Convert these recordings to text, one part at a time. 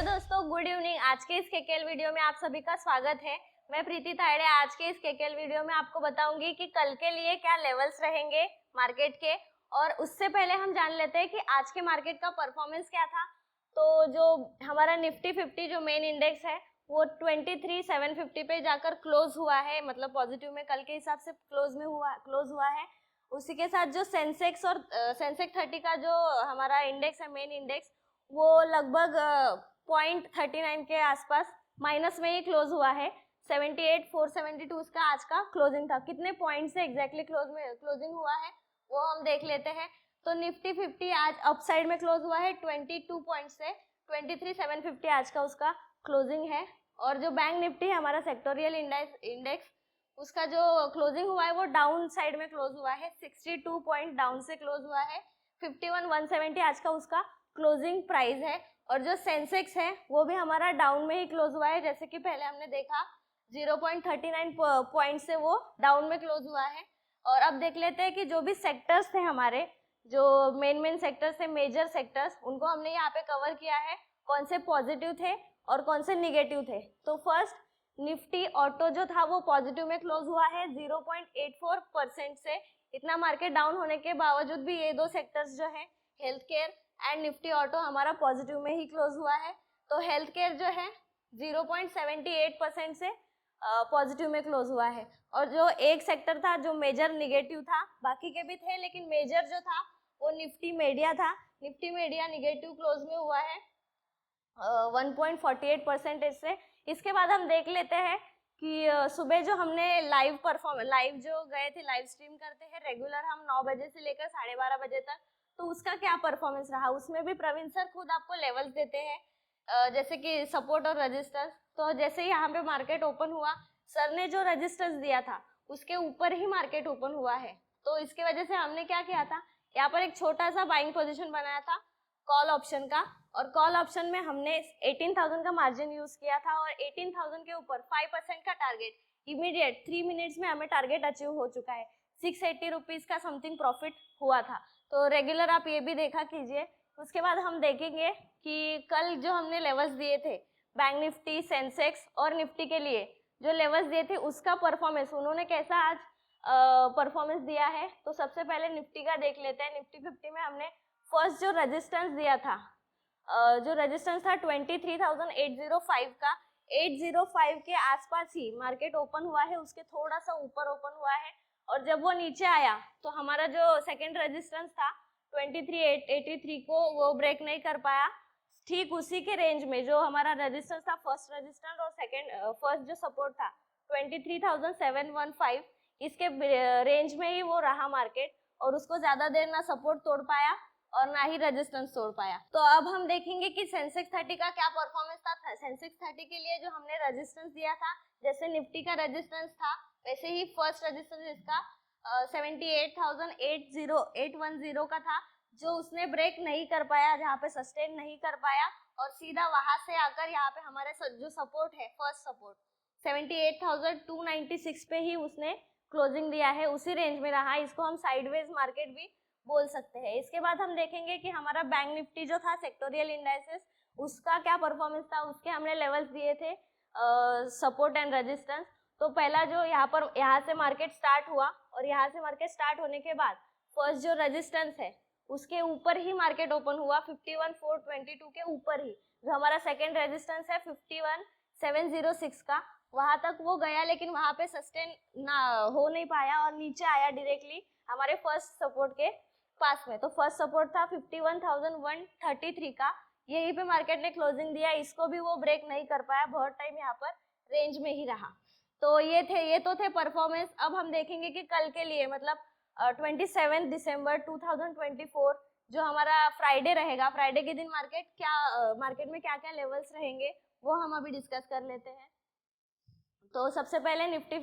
Hello दोस्तों, good evening. आज के इस केकेएल वीडियो में आप सभी का स्वागत है। मैं प्रीति तायड़े आज के इस केकेएल वीडियो में आपको बताऊंगी कि कल के लिए क्या लेवल्स रहेंगे मार्केट के। और उससे पहले हम जान लेते हैं कि आज के मार्केट का परफॉर्मेंस क्या था। तो जो हमारा निफ्टी 50 जो मेन इंडेक्स है वो 23,750 पे जाकर क्लोज हुआ है, मतलब पॉजिटिव में कल के हिसाब से क्लोज हुआ है। उसी के साथ जो सेंसेक्स और सेंसेक्स 30 का जो हमारा इंडेक्स है मेन इंडेक्स, वो लगभग 0.39 के आसपास माइनस में ही क्लोज हुआ है। 78,472 उसका आज का क्लोजिंग था। कितने पॉइंट से एग्जैक्टली क्लोजिंग हुआ है वो हम देख लेते हैं। तो निफ्टी 50 आज अपसाइड में क्लोज हुआ है 22 पॉइंट से 23,750 आज का उसका क्लोजिंग है। और जो बैंक निफ्टी है हमारा सेक्टोरियल इंडेक्स, उसका जो क्लोजिंग हुआ है वो डाउन साइड में क्लोज हुआ है, 62 पॉइंट डाउन से क्लोज हुआ है। 51,170 आज का उसका क्लोजिंग प्राइस है। और जो सेंसेक्स है वो भी हमारा डाउन में ही क्लोज हुआ है, जैसे कि पहले हमने देखा 0.39 पॉइंट से वो डाउन में क्लोज हुआ है। और अब देख लेते हैं कि जो भी सेक्टर्स थे हमारे, जो मेन सेक्टर्स थे, मेजर सेक्टर्स, उनको हमने यहाँ पे कवर किया है, कौन से पॉजिटिव थे और कौन से निगेटिव थे। तो फर्स्ट निफ्टी ऑटो जो था वो पॉजिटिव में क्लोज हुआ है 0.84% से। इतना मार्केट डाउन होने के बावजूद भी ये दो सेक्टर्स जो है health care and Nifty auto हमारा पॉजिटिव में ही क्लोज हुआ है। तो हेल्थ केयर जो है 0.78% से पॉजिटिव में क्लोज हुआ है। और जो एक सेक्टर था जो मेजर निगेटिव था, बाकी के भी थे लेकिन मेजर जो था वो निफ्टी मीडिया था। निफ्टी मीडिया निगेटिव क्लोज में हुआ है 1.48% से। इसके बाद हम देख लेते हैं कि सुबह जो हमने लाइव जो गए थे, लाइव स्ट्रीम करते हैं रेगुलर हम 9 बजे से लेकर 12:30 बजे तक, तो उसका क्या परफॉर्मेंस रहा। उसमें भी प्रवीण सर खुद आपको लेवल्स देते हैं, जैसे कि सपोर्ट और रजिस्टर्स। तो जैसे ही यहाँ पे मार्केट ओपन हुआ, सर ने जो रजिस्टर्स दिया था उसके ऊपर ही मार्केट ओपन हुआ है। तो इसके वजह से हमने क्या किया था, यहाँ पर एक छोटा सा बाइंग पोजीशन बनाया था कॉल ऑप्शन का। और कॉल ऑप्शन में हमने 18,000 का मार्जिन यूज किया था और 18,000 के ऊपर 5% का टारगेट इमीडिएट 3 मिनट्स में हमें टारगेट अचीव हो चुका है। 680 रुपीज का समथिंग प्रॉफिट हुआ था। तो रेगुलर आप ये भी देखा कीजिए। उसके बाद हम देखेंगे कि कल जो हमने लेवल्स दिए थे बैंक निफ्टी, सेंसेक्स और निफ्टी के लिए जो लेवल्स दिए थे उसका परफॉर्मेंस उन्होंने कैसा आज परफॉर्मेंस दिया है। तो सबसे पहले निफ्टी का देख लेते हैं। निफ्टी 50 में हमने फर्स्ट जो रेजिस्टेंस दिया था, जो रेजिस्टेंस था 23,805 का, 805 के आसपास ही मार्केट ओपन हुआ है, उसके थोड़ा सा ऊपर ओपन हुआ है। और जब वो नीचे आया तो हमारा जो सेकंड रेजिस्टेंस था 23,883 को वो ब्रेक नहीं कर पाया। ठीक उसी के रेंज में जो हमारा रेजिस्टेंस था, फर्स्ट रेजिस्टेंस और फर्स्ट जो सपोर्ट था 23,715, इसके रेंज में ही वो रहा मार्केट। और उसको ज्यादा देर ना सपोर्ट तोड़ पाया और ना ही रेजिस्टेंस तोड़ पाया। तो अब हम देखेंगे कि सेंसेक्स 30 का क्या परफॉर्मेंस था। सेंसेक्स 30 के लिए जो हमने रेजिस्टेंस दिया था, जैसे निफ्टी का रेजिस्टेंस था वैसे ही फर्स्ट रेजिस्टेंस इसका 78,810 का था, जो उसने ब्रेक नहीं कर पाया, जहाँ पे सस्टेन नहीं कर पाया। और सीधा वहां से आकर यहाँ पे हमारे जो सपोर्ट है, फर्स्ट सपोर्ट 78,296 पे ही उसने क्लोजिंग दिया है, उसी रेंज में रहा। इसको हम साइडवेज मार्केट भी बोल सकते हैं। इसके बाद हम देखेंगे कि हमारा बैंक निफ्टी जो था सेक्टोरियल इंडाइसेस, उसका क्या परफॉर्मेंस था। उसके हमने लेवल्स दिए थे सपोर्ट एंड रेजिस्टेंस। तो पहला जो यहाँ से मार्केट स्टार्ट हुआ और यहाँ से मार्केट स्टार्ट होने के बाद फर्स्ट जो रेजिस्टेंस है उसके ऊपर ही मार्केट ओपन हुआ, 51,422 के ऊपर ही। जो हमारा सेकेंड रेजिस्टेंस है 51,706 का, वहां तक वो गया लेकिन वहां पे सस्टेन ना हो नहीं पाया और नीचे आया डायरेक्टली हमारे फर्स्ट सपोर्ट के पास में। तो फर्स्ट सपोर्ट था 51,133 का, यहीं पे मार्केट ने क्लोजिंग दिया। इसको भी वो ब्रेक नहीं कर पाया, बहुत टाइम यहाँ पर रेंज में ही रहा। तो ये तो थे परफॉर्मेंस। अब हम देखेंगे कि कल के लिए, मतलब 27 दिसंबर 2024 जो हमारा फ्राइडे रहेगा, फ्राइडे के दिन मार्केट में क्या क्या लेवल्स रहेंगे वो हम अभी डिस्कस कर लेते हैं। तो सबसे पहले निफ्टी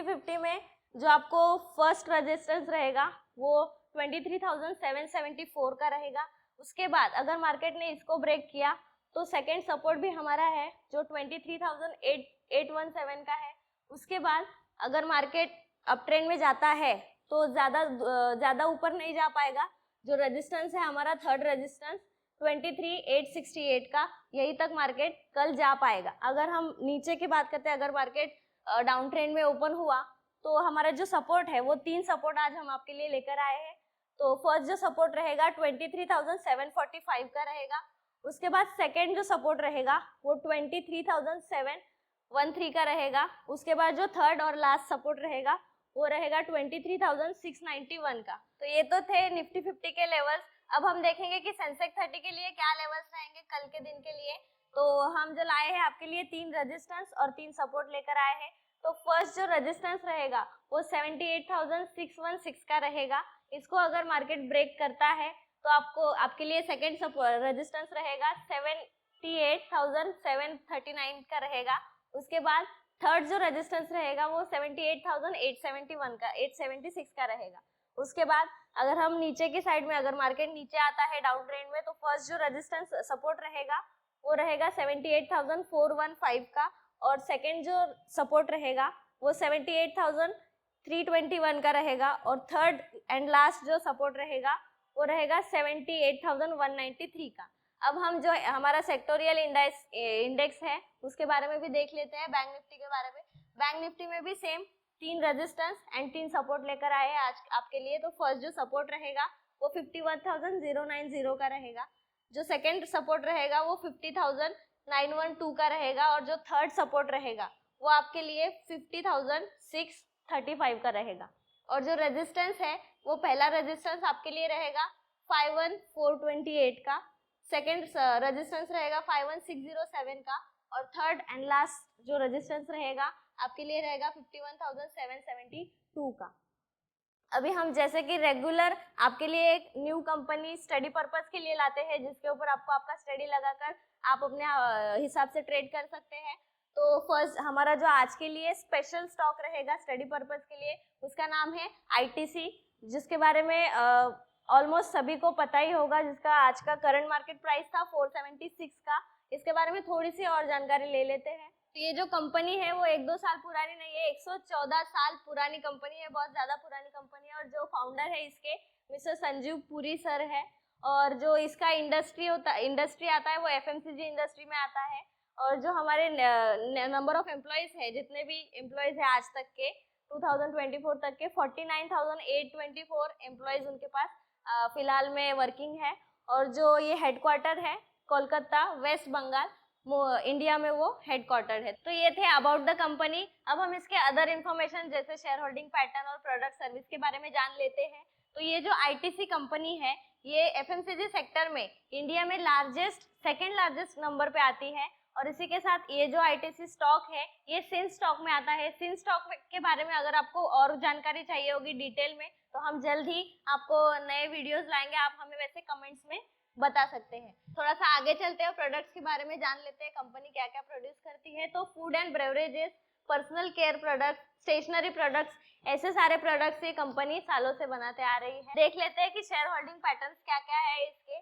50 में जो आपको फर्स्ट रेजिस्टेंस रहेगा वो 23,774 का रहेगा। उसके बाद अगर मार्केट ने इसको ब्रेक किया तो सेकेंड सपोर्ट भी हमारा है जो 23,817 का है। उसके बाद अगर मार्केट अप ट्रेंड में जाता है तो ज्यादा ऊपर नहीं जा पाएगा। जो रेजिस्टेंस है हमारा थर्ड रेजिस्टेंस 23,868 का, यही तक मार्केट कल जा पाएगा। अगर हम नीचे की बात करते हैं, अगर मार्केट डाउन ट्रेंड में ओपन हुआ तो हमारा जो सपोर्ट है वो 3 सपोर्ट आज हम आपके लिए लेकर आए हैं। तो फर्स्ट जो सपोर्ट रहेगा 23,745 का रहेगा। उसके बाद सेकंड जो सपोर्ट रहेगा वो 23,713 का रहेगा। उसके बाद जो थर्ड और लास्ट सपोर्ट रहेगा वो रहेगा 23,691 का। तो ये तो थे निफ्टी 50 के लेवल्स। अब हम देखेंगे कि सेंसेक्स 30 के लिए क्या लेवल्स रहेंगे कल के दिन के लिए। तो हम जो लाए हैं आपके लिए 3 रेजिस्टेंस और 3 सपोर्ट लेकर आए हैं। तो फर्स्ट जो रेजिस्टेंस रहेगा वो 78,616 का रहेगा। इसको अगर मार्केट ब्रेक करता है तो आपके लिए सेकंड रेजिस्टेंस रहेगा 78,739 का रहेगा। उसके बाद थर्ड जो रेजिस्टेंस रहेगा वो 78,876 का रहेगा। उसके बाद अगर हम नीचे की साइड में, अगर मार्केट नीचे आता है डाउन ट्रेंड में, तो फर्स्ट जो रेजिस्टेंस सपोर्ट रहेगा वो रहेगा 78,415 का, और सेकंड जो सपोर्ट रहेगा वो 78,321 का रहेगा, और थर्ड एंड लास्ट जो सपोर्ट रहेगा वो रहेगा 78,193 का। अब हम जो हमारा सेक्टोरियल इंडेक्स है उसके बारे में भी देख लेते हैं, बैंक निफ्टी के बारे में। बैंक निफ्टी में भी सेम 3 रेजिस्टेंस एंड 3 सपोर्ट लेकर आए हैं आज आपके लिए। तो फर्स्ट जो सपोर्ट रहेगा वो 51,090 का रहेगा। जो सेकंड सपोर्ट रहेगा वो 50,912 का रहेगा, और जो थर्ड सपोर्ट रहेगा वो आपके लिए 50,635 का रहेगा। और जो रेजिस्टेंस है वो पहला रेजिस्टेंस आपके लिए रहेगा 51,428 का, सेकंड रेजिस्टेंस रहेगा 51,607 का, और थर्ड एंड लास्ट जो रेजिस्टेंस रहेगा आपके लिए रहेगा 51,772 का। अभी हम जैसे कि रेगुलर आपके लिए एक न्यू कंपनी स्टडी पर्पस के लिए लाते हैं, जिसके ऊपर आपका स्टडी लगाकर आप अपने हिसाब से ट्रेड कर सकते हैं। तो फर्स्ट हमारा जो आज के लिए स्पेशल स्टॉक रहेगा स्टडी पर्पस के लिए, उसका नाम है ITC, जिसके बारे में ऑलमोस्ट सभी को पता ही होगा, जिसका आज का करंट मार्केट प्राइस था 476 का। इसके बारे में थोड़ी सी और जानकारी ले लेते हैं। तो ये जो कंपनी है वो 1-2 साल पुरानी नहीं है, 114 साल पुरानी कंपनी है, बहुत ज्यादा पुरानी कंपनी है। और जो फाउंडर है इसके मिस्टर संजीव पुरी सर है, और जो इसका इंडस्ट्री आता है वो FMCG इंडस्ट्री में आता है। और जो हमारे नंबर ऑफ एम्प्लॉयज है, जितने भी एम्प्लॉयज है आज तक के 2024 तक के 49,824 एम्प्लॉयज उनके पास फिलहाल में वर्किंग है। और जो ये हेडक्वार्टर है कोलकाता, वेस्ट बंगाल, इंडिया में वो हेडक्वार्टर है। तो ये थे अबाउट द कंपनी। अब हम इसके अदर इन्फॉर्मेशन जैसे शेयर होल्डिंग पैटर्न और प्रोडक्ट सर्विस के बारे में जान लेते हैं। तो ये जो ITC कंपनी है ये FMCG सेक्टर में इंडिया में सेकंड लार्जेस्ट नंबर पे आती है। और इसी के साथ ये जो ITC स्टॉक है ये सिंस स्टॉक में आता है। सिंस स्टॉक के बारे में अगर आपको और जानकारी चाहिए होगी डिटेल में, तो हम जल्द ही आपको नए वीडियोस लाएंगे, आप हमें वैसे कमेंट्स में बता सकते हैं। थोड़ा सा आगे चलते हैं, प्रोडक्ट्स के बारे में जान लेते हैं कंपनी क्या क्या प्रोड्यूस करती है। तो food and beverages, personal care products, stationery products, ऐसे सारे प्रोडक्ट्स ये कंपनी सालों से बनाते आ रही है। देख लेते हैं कि शेयर होल्डिंग पैटर्न्स क्या क्या है इसके।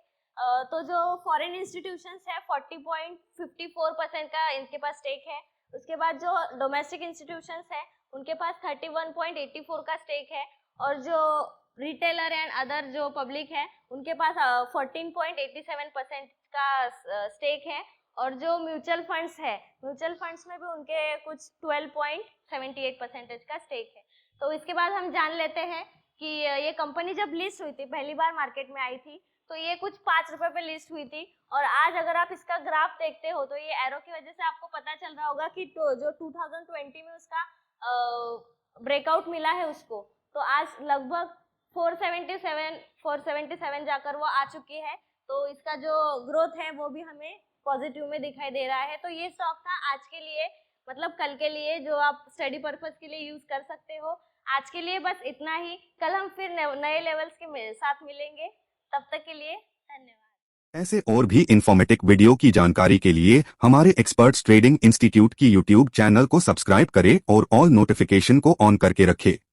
तो जो फॉरेन इंस्टीट्यूशंस है 40.54% का इनके पास स्टेक है। उसके बाद जो डोमेस्टिक इंस्टीट्यूशंस है उनके पास 31.84 का स्टेक है। और जो रिटेलर एंड अदर जो पब्लिक है उनके पास 14.87% का स्टेक है। और जो म्यूचुअल फंड्स है, म्यूचुअल फंड्स में भी उनके कुछ 12.78% का स्टेक है। तो इसके बाद हम जान लेते हैं कि ये कंपनी जब लिस्ट हुई थी, पहली बार मार्केट में आई थी, तो ये कुछ 5 रुपए पे लिस्ट हुई थी। और आज अगर आप इसका ग्राफ देखते हो तो ये एरो की वजह से आपको पता चल रहा होगा कि जो 2020 में उसका ब्रेकआउट मिला है उसको, तो आज लगभग 477 जाकर वो आ चुकी है। तो इसका जो ग्रोथ है वो भी हमें पॉजिटिव में दिखाई दे रहा है। तो ये स्टॉक था आज के लिए, मतलब कल के लिए, जो आप स्टडी पर्पस के लिए यूज कर सकते हो। आज के लिए बस इतना ही। कल हम फिर नए लेवल्स के साथ मिलेंगे, तब तक के लिए धन्यवाद। ऐसे और भी इंफॉर्मेटिव वीडियो की जानकारी के लिए हमारे एक्सपर्ट्स ट्रेडिंग इंस्टीट्यूट की यूट्यूब चैनल को सब्सक्राइब करें और ऑल नोटिफिकेशन को ऑन करके रखें।